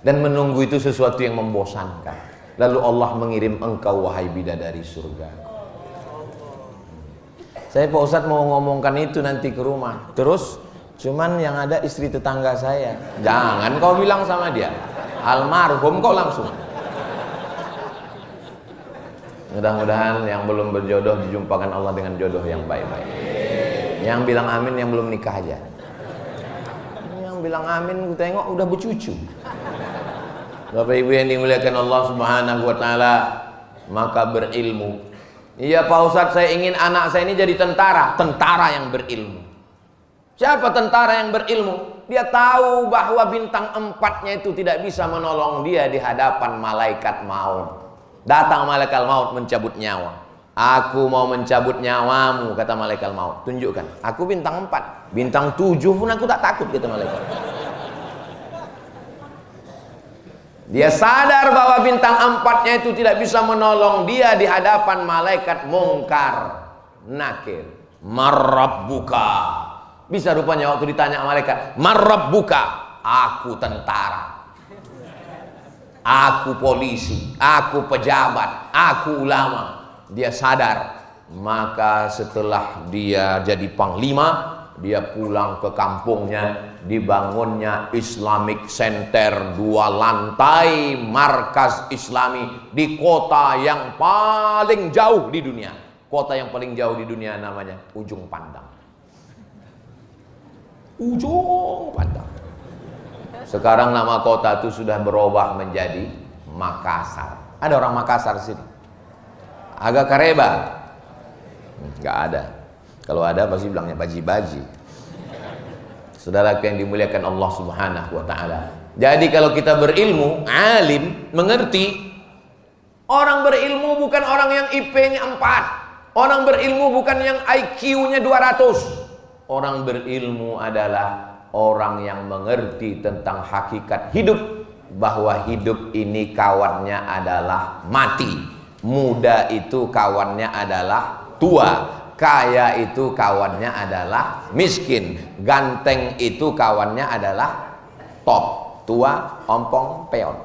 Dan menunggu itu sesuatu yang membosankan. Lalu Allah mengirim engkau wahai bidadari surga. Saya Pak Ustadz mau ngomongkan itu nanti ke rumah. Terus cuman yang ada istri tetangga saya. Jangan kau bilang sama dia, almarhum kau langsung. Mudah-mudahan yang belum berjodoh dijumpakan Allah dengan jodoh yang baik-baik. Yang bilang amin yang belum nikah aja. Yang bilang amin gue tengok udah bercucu. Bapak Ibu yang dimuliakan Allah Subhanahu wa taala, maka berilmu. Iya Pak Ustadz, saya ingin anak saya ini jadi tentara yang berilmu. Siapa tentara yang berilmu? dia tahu bahwa bintang 4-nya itu tidak bisa menolong dia di hadapan malaikat maut. Datang malaikat maut mencabut nyawa. Aku mau mencabut nyawamu, kata malaikat maut. Tunjukkan. Aku bintang 4, bintang 7 pun aku tak takut, kata malaikat. Dia sadar bahwa bintang 4-nya itu tidak bisa menolong dia di hadapan malaikat mungkar nakir. Marrabbuka. Bisa rupanya waktu ditanya malaikat, Marrabbuka, aku tentara, aku polisi, aku pejabat, aku ulama. Dia sadar. Maka setelah dia jadi panglima, dia pulang ke kampungnya, dibangunnya Islamic Center 2 lantai, markas Islami di kota yang paling jauh di dunia. Kota yang paling jauh di dunia namanya Ujung Pandang. Ujung Pandang. Sekarang nama kota itu sudah berubah menjadi Makassar. Ada orang Makassar sini? Agak Kareba? Nggak ada. Kalau ada pasti bilangnya baji-baji. Saudara yang dimuliakan Allah Subhanahu wa taala. Jadi kalau kita berilmu, alim, mengerti, orang berilmu bukan orang yang IP-nya 4. Orang berilmu bukan yang IQ-nya 200. Orang berilmu adalah orang yang mengerti tentang hakikat hidup, bahwa hidup ini kawannya adalah mati. Muda itu kawannya adalah tua. Kaya itu kawannya adalah miskin. Ganteng itu kawannya adalah top. Tua, ompong, peon.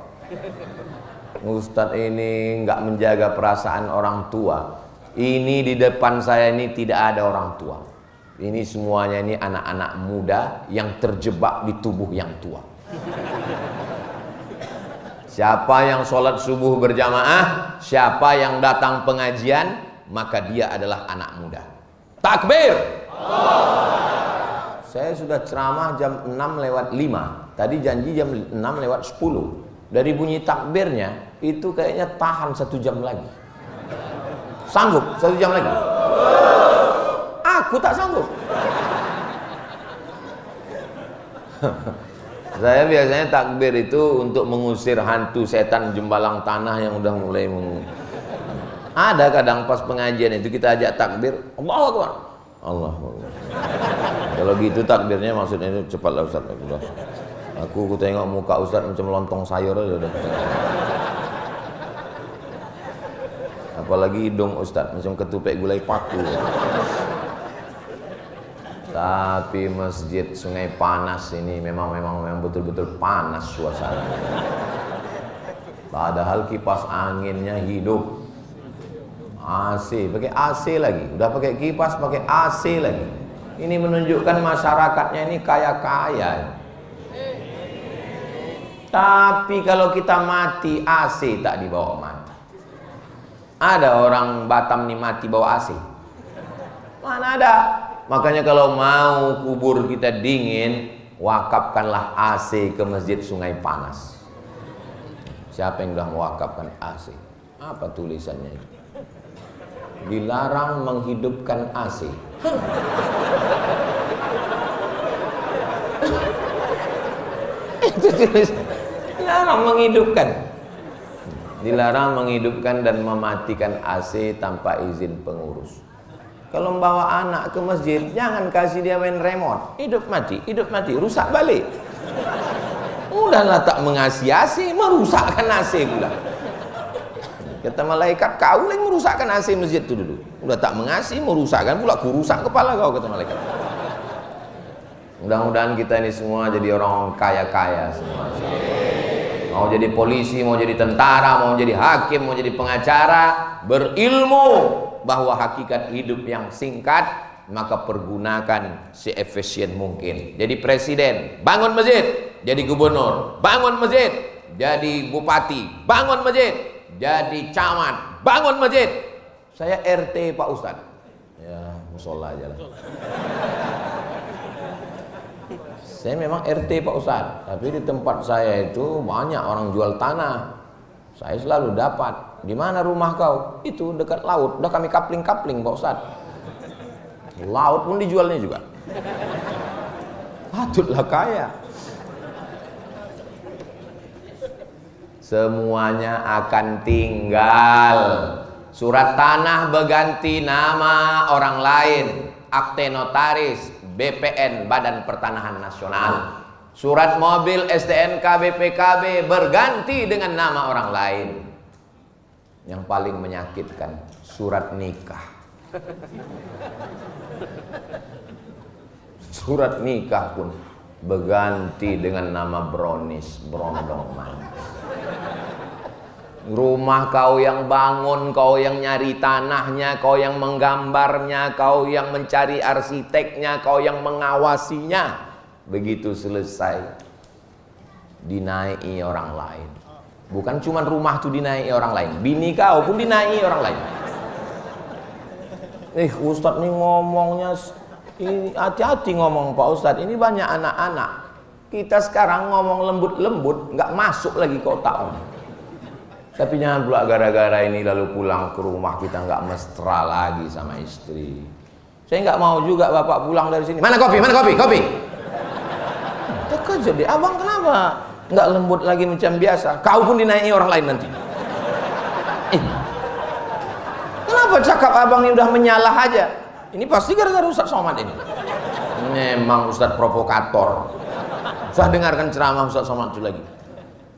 Ustadz ini nggak menjaga perasaan orang tua. Ini di depan saya ini tidak ada orang tua. Ini semuanya ini anak-anak muda yang terjebak di tubuh yang tua. Siapa yang sholat subuh berjamaah, siapa yang datang pengajian, maka dia adalah anak muda. Takbir. Saya sudah ceramah jam 6:05. Tadi janji jam 6:10. Dari bunyi takbirnya itu kayaknya tahan 1 jam lagi. Sanggup 1 jam lagi? Aku tak sanggup. Saya biasanya takbir itu untuk mengusir hantu setan jembalang tanah yang udah mulai Ada kadang pas pengajian itu kita ajak takbir, Allahu Akbar. Allahu Akbar. Kalau gitu takbirnya maksudnya itu cepatlah Ustaz. Aku tengok muka Ustaz macam lontong sayur aja udah. Apalagi hidung Ustaz macam ketupek gulai paku. Tapi masjid Sungai Panas ini memang betul-betul panas suasana. Padahal kipas anginnya hidup. AC, pakai AC lagi. Udah pakai kipas, pakai AC lagi. Ini menunjukkan masyarakatnya ini kaya-kaya. Tapi kalau kita mati, AC tak dibawa mati. Ada orang Batam nih mati bawa AC? Mana ada? Makanya kalau mau kubur kita dingin, wakafkanlah AC ke Masjid Sungai Panas. Siapa yang sudah mewakafkan AC? Apa tulisannya itu? Dilarang menghidupkan AC. Itu tulisan. Dilarang menghidupkan. Dilarang menghidupkan dan mematikan AC tanpa izin pengurus. Kalau membawa anak ke masjid, jangan kasih dia main remote. Hidup mati, rusak balik. Udahlah tak mengasihi AC, merusakkan AC pula. Kata malaikat, kau yang merusakkan AC masjid itu dulu. Udah tak mengasihi, merusakkan pula, kurusak kepala kau, kata malaikat. Mudah-mudahan kita ini semua jadi orang kaya-kaya semua. Mau jadi polisi, mau jadi tentara, mau jadi hakim, mau jadi pengacara, berilmu bahwa hakikat hidup yang singkat, maka pergunakan seefisien mungkin. Jadi presiden, bangun masjid. Jadi gubernur, bangun masjid. Jadi bupati, bangun masjid. Jadi camat, bangun masjid. Saya RT Pak Ustadz. Ya, musola aja lah. Saya memang RT Pak Ustadz, tapi di tempat saya itu banyak orang jual tanah. Saya selalu dapat. Di mana rumah kau? Itu dekat laut. Udah kami kapling-kapling Pak Ustadz. Laut pun dijualnya juga. Patutlah kaya. Semuanya akan tinggal. Surat tanah berganti nama orang lain, akte notaris, BPN, Badan Pertanahan Nasional. Surat mobil, STNK, BPKB berganti dengan nama orang lain. Yang paling menyakitkan, surat nikah. Surat nikah pun berganti dengan nama brownies, brondong manis. Rumah kau yang bangun, kau yang nyari tanahnya, kau yang menggambarnya, kau yang mencari arsiteknya, kau yang mengawasinya. Begitu selesai, dinaiki orang lain. Bukan cuma rumah itu dinaiki orang lain, bini kau pun dinaiki orang lain. Ustadz nih ngomongnya, hati-hati ngomong Pak Ustadz, ini banyak anak-anak. Kita sekarang ngomong lembut-lembut, nggak masuk lagi ke otak. Tapi jangan pula gara-gara ini lalu pulang ke rumah kita nggak mesra lagi sama istri. Saya nggak mau juga bapak pulang dari sini. Mana kopi? Mana kopi? Kopi. Terkejut deh, abang kenapa nggak lembut lagi macam biasa? Kau pun dinaiki orang lain nanti. Kenapa cakap abang ini udah menyalah aja? Ini pasti gara-gara Ustadz Somad ini. Memang Ustadz provokator. Saya dengarkan ceramah Ustadz Somad itu lagi.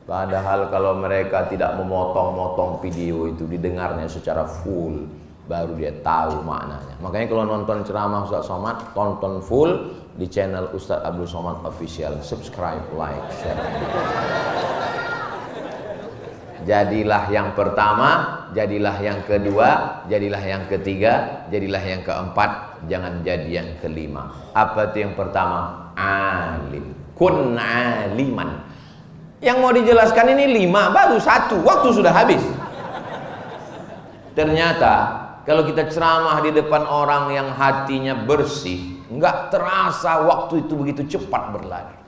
Padahal kalau mereka tidak memotong-motong video itu, didengarnya secara full, baru dia tahu maknanya. Makanya kalau nonton ceramah Ustadz Somad, tonton full di channel Ustadz Abdul Somad Official. Subscribe, like, share. Jadilah yang pertama, jadilah yang kedua, jadilah yang ketiga, jadilah yang keempat, jangan jadi yang kelima. Apa itu yang pertama? Alim. Kun aliman. Yang mau dijelaskan ini 5, baru 1, waktu sudah habis. Ternyata kalau kita ceramah di depan orang yang hatinya bersih, nggak terasa waktu itu begitu cepat berlari.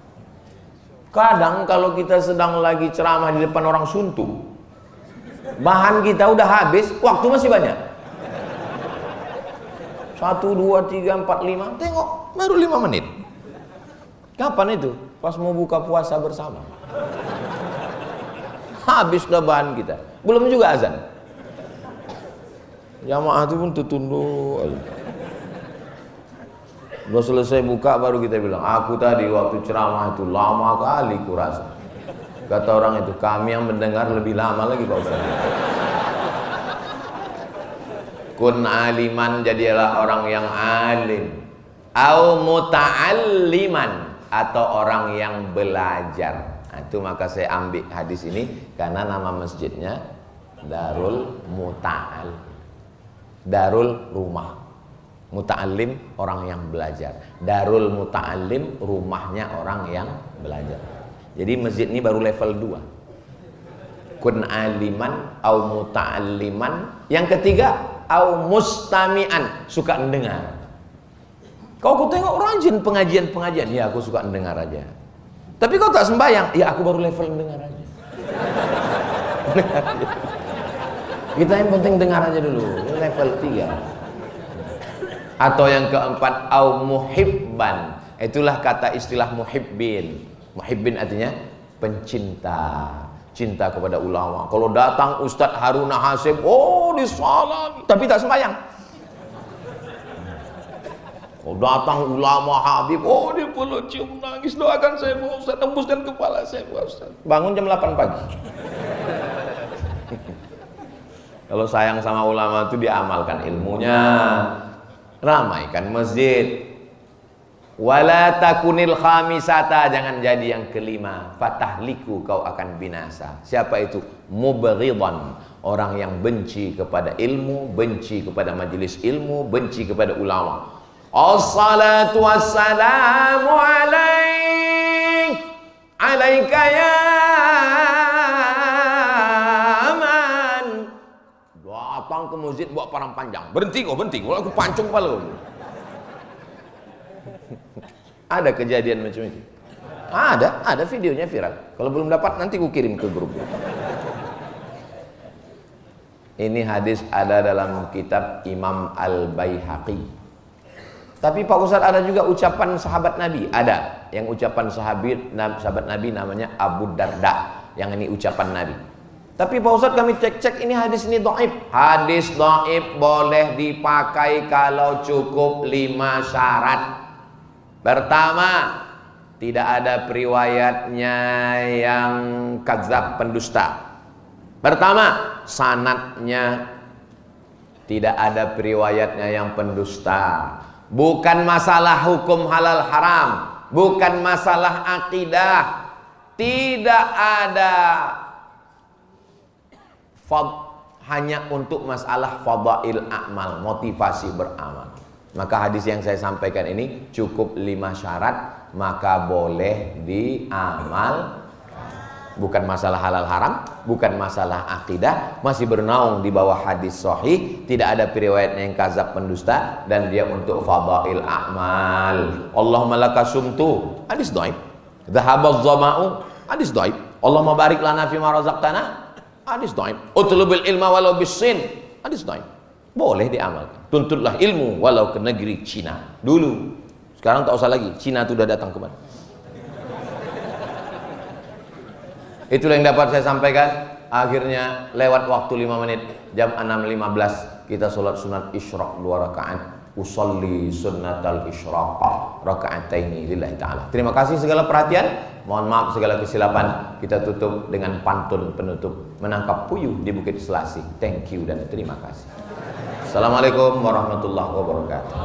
Kadang kalau kita sedang lagi ceramah di depan orang suntuk, bahan kita udah habis, waktu masih banyak. 1, 2, 3, 4, 5, tengok baru 5 menit. Kapan itu? Pas mau buka puasa bersama. Habis dah bahan kita, belum juga azan. Jamaah itu pun tertunduk. Udah selesai buka baru kita bilang, aku tadi waktu ceramah itu lama kali kurasa. Kata orang itu, kami yang mendengar lebih lama lagi Pak Ustaz. Kun aliman, jadilah orang yang alim. Au muta'alliman, atau orang yang belajar. Nah, itu maka saya ambil hadis ini karena nama masjidnya Darul Muta'al. Darul rumah. Muta'allim orang yang belajar. Darul Muta'allim rumahnya orang yang belajar. Jadi masjid ini baru level 2. Kun aliman au muta'alliman. Yang ketiga au mustami'an, suka mendengar. Kau aku tengok rajin pengajian-pengajian, ya aku suka mendengar aja. Tapi kau tak sembahyang, ya aku baru level mendengar aja. Kita yang penting dengar aja dulu, level 3. Atau yang keempat, au muhibban. Itulah kata istilah muhibbin. Muhibbin artinya pencinta, cinta kepada ulama. Kalau datang Ustadz Haruna Hasib, oh disalami, tapi tak sembahyang. Oh, datang ulama Habib, oh dia peluk cium nangis, doakan saya Pak Ustaz, tembuskan kepala saya Pak Ustaz. Bangun jam 8 pagi. Kalau sayang sama ulama itu diamalkan ilmunya, ramaikan masjid. Wala takunil khamisata, jangan jadi yang kelima. Fatahliku, kau akan binasa. Siapa itu? Mubghidan, orang yang benci kepada ilmu, benci kepada majelis ilmu, benci kepada ulama. Assalatu wassalamu alaika ya man. Datang ke masjid bawa parang panjang. Berhenti kau, kalau aku pancung kepala. Ada kejadian macam itu. Ada videonya viral. Kalau belum dapat nanti ku kirim ke grup. Ini hadis ada dalam kitab Imam Al-Baihaqi. Tapi Pak Ustadz ada juga ucapan sahabat Nabi. Ada yang ucapan sahabat Nabi namanya Abu Darda. Yang ini ucapan Nabi. Tapi Pak Ustadz kami cek-cek ini hadis ini dhaif. Hadis dhaif boleh dipakai kalau cukup 5 syarat. Pertama, tidak ada periwayatnya yang kadzab, pendusta. Pertama, sanadnya tidak ada periwayatnya yang pendusta. Bukan masalah hukum halal haram, bukan masalah akidah. Tidak ada hanya untuk masalah fadail amal, motivasi beramal. Maka hadis yang saya sampaikan ini cukup 5 syarat, maka boleh diamal. Bukan masalah halal haram, bukan masalah akidah, masih bernaung di bawah hadis sahih, tidak ada periwayat yang kadzab, pendusta, dan dia untuk fadail amal. Allahumma laka sumtu, hadis dhaif. Dhahabaz zama'u, hadis dhaif. Allahumma barik lana fima razaqtana, hadis dhaif. Utlubul ilma walau bisin, hadis dhaif. Boleh diamalkan. Tuntutlah ilmu walau ke negeri Cina dulu. Sekarang tak usah lagi, Cina itu sudah datang kemana. Itulah yang dapat saya sampaikan. Akhirnya lewat waktu 5 menit, jam 6.15 kita sholat sunat isyraq 2 rakaat. Usolli sunnatal isyraq raka'ataini lillahi ta'ala. Terima kasih segala perhatian. Mohon maaf segala kesilapan. Kita tutup dengan pantun penutup. Menangkap puyuh di Bukit Selasi. Thank you dan terima kasih. Assalamualaikum warahmatullahi wabarakatuh.